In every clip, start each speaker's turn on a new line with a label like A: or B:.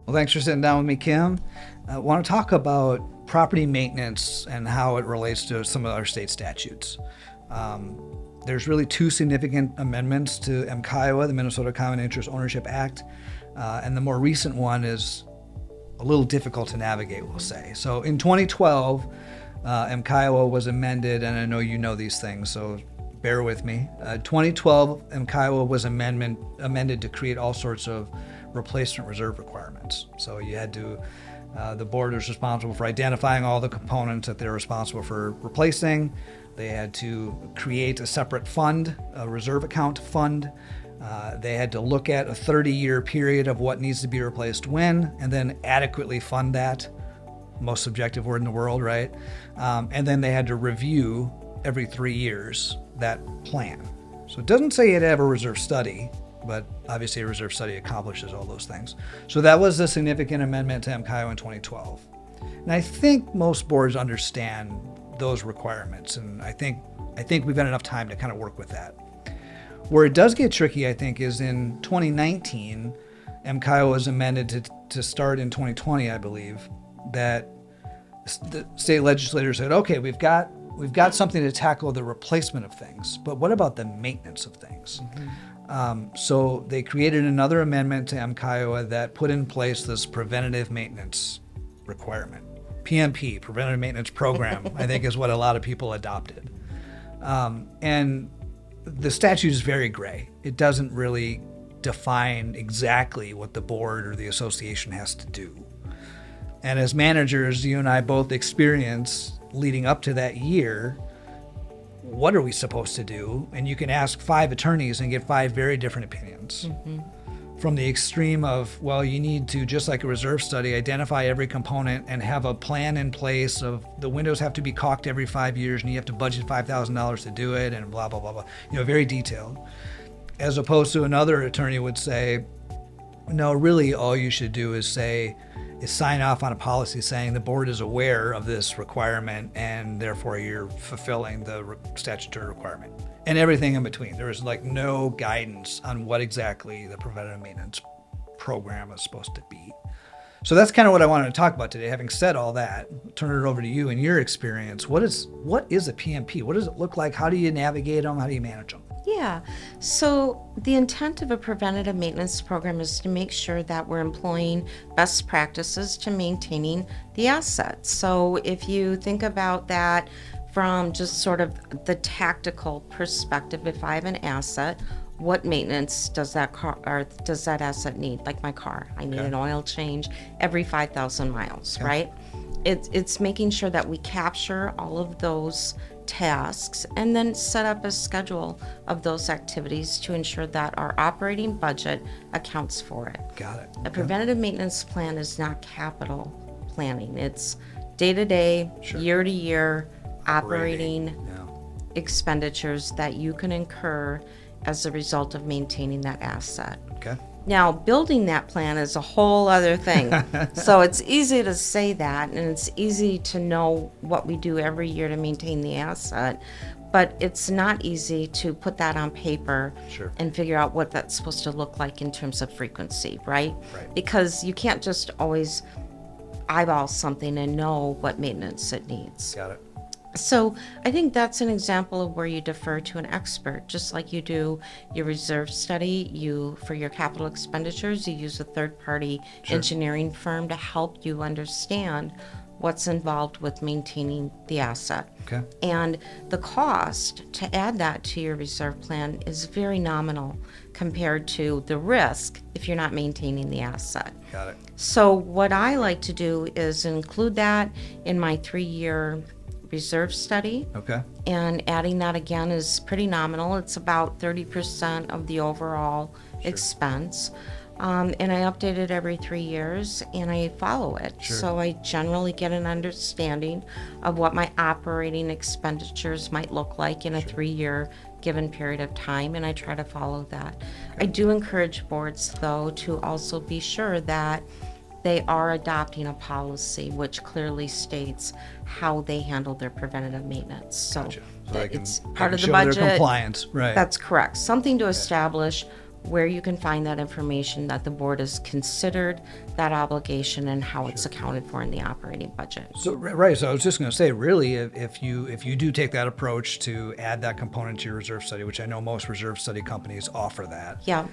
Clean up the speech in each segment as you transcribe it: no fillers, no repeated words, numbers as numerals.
A: Well, thanks for sitting down with me, Kim. I want to talk about property maintenance and how it relates to some of our state statutes. There's really two significant amendments to MCIOA, the Minnesota Common Interest Ownership Act, and the more recent one is a little difficult to navigate, we'll say. So in 2012, MCIOA was amended, and I know you know these things, so bear with me. 2012, MCIOA was amended to create all sorts of replacement reserve requirements. So you had to, the board was responsible for identifying all the components that they're responsible for replacing. They had to create a separate fund, a reserve account fund. They had to look at a 30-year period of what needs to be replaced when, and then adequately fund that. Most subjective word in the world, right? And then they had to review every 3 years that plan. So it doesn't say you had to have a reserve study, but obviously a reserve study accomplishes all those things. So that was a significant amendment to MCIO in 2012. And I think most boards understand those requirements, and I think we've had enough time to kind of work with that. Where it does get tricky, I think, is in 2019, MCIO was amended to start in 2020, I believe, that the state legislators said, okay, we've got something to tackle the replacement of things, but what about the maintenance of things? So they created another amendment to MCIOA that put in place this preventative maintenance requirement. PMP, Preventative Maintenance Program, I think is what a lot of people adopted. And the statute is very gray. It doesn't really define exactly what the board or the association has to do. And as managers, you and I both experience leading up to that year, what are we supposed to do? And you can ask 5 attorneys and get 5 very different opinions. From the extreme of, well, you need to, just like a reserve study, identify every component and have a plan in place of the windows have to be caulked every 5 years and you have to budget $5,000 to do it and blah, blah, blah, blah. Very detailed. As opposed to another attorney would say, no, really all you should do is sign off on a policy saying the board is aware of this requirement and therefore you're fulfilling the statutory requirement. And everything in between. There is no guidance on what exactly the preventative maintenance program is supposed to be. So that's kind of what I wanted to talk about today. Having said all that, turn it over to you and your experience. What is a PMP? What does it look like? How do you navigate them? How do you manage them?
B: Yeah, so the intent of a preventative maintenance program is to make sure that we're employing best practices to maintaining the assets. So if you think about that from just sort of the tactical perspective, if I have an asset, what maintenance does that car or does that asset need? Like my car, I need an oil change every 5,000 miles, right? It's making sure that we capture all of those tasks and then set up a schedule of those activities to ensure that our operating budget accounts for it.
A: Got it.
B: A preventative maintenance plan is not capital planning. It's day-to-day, year-to-year operating expenditures that you can incur as a result of maintaining that asset.
A: Okay.
B: Now, building that plan is a whole other thing. So it's easy to say that, and it's easy to know what we do every year to maintain the asset, but it's not easy to put that on paper and figure out what that's supposed to look like in terms of frequency, right? Because you can't just always eyeball something and know what maintenance it needs.
A: Got it.
B: So I think that's an example of where you defer to an expert, just like you do your reserve study. For your capital expenditures, you use a third-party engineering firm to help you understand what's involved with maintaining the asset.
A: Okay.
B: And the cost to add that to your reserve plan is very nominal compared to the risk if you're not maintaining the asset.
A: Got it.
B: So what I like to do is include that in my 3-year reserve study.
A: Okay.
B: And adding that again is pretty nominal. It's about 30% of the overall expense. And I update it every 3 years and I follow it. So I generally get an understanding of what my operating expenditures might look like in a 3-year given period of time, and I try to follow that. I do encourage boards, though, to also be sure that they are adopting a policy which clearly states how they handle their preventative maintenance. So
A: So
B: it's part of the budget.
A: Their compliance, right?
B: That's correct. Something to establish where you can find that information, that the board has considered that obligation and how it's accounted for in the operating budget.
A: So right, so I was just going to say, really, if you do take that approach to add that component to your reserve study, which I know most reserve study companies offer that,
B: Yeah,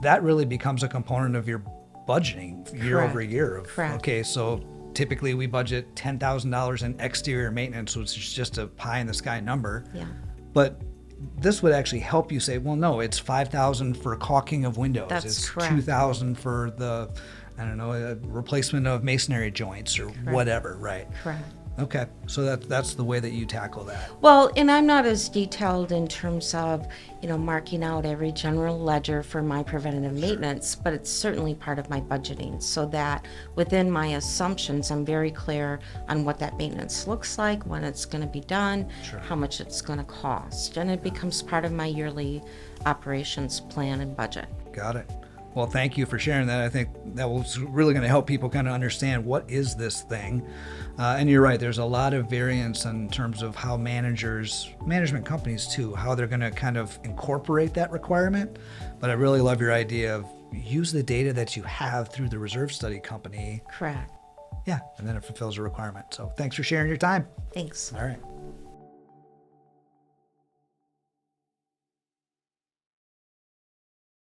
A: that really becomes a component of your budgeting year
B: Correct.
A: over year.
B: Correct.
A: Okay, so typically we budget $10,000 in exterior maintenance, which is just a pie in the sky number.
B: yeah,
A: But this would actually help you say, well, no, it's 5,000 for caulking of windows.
B: That's
A: it's
B: correct.
A: 2,000 for the, I don't know, replacement of masonry joints or whatever, right?
B: correct.
A: Okay, so that's the way that you tackle that.
B: Well, and I'm not as detailed in terms of, marking out every general ledger for my preventative maintenance, but it's certainly part of my budgeting so that within my assumptions, I'm very clear on what that maintenance looks like, when it's going to be done, how much it's going to cost, and it becomes part of my yearly operations plan and budget.
A: Got it. Well, thank you for sharing that. I think that was really going to help people kind of understand what is this thing. And you're right, there's a lot of variance in terms of how management companies too, how they're going to kind of incorporate that requirement. But I really love your idea of use the data that you have through the reserve study company.
B: Correct.
A: Yeah, and then it fulfills a requirement. So thanks for sharing your time.
B: Thanks.
A: All right.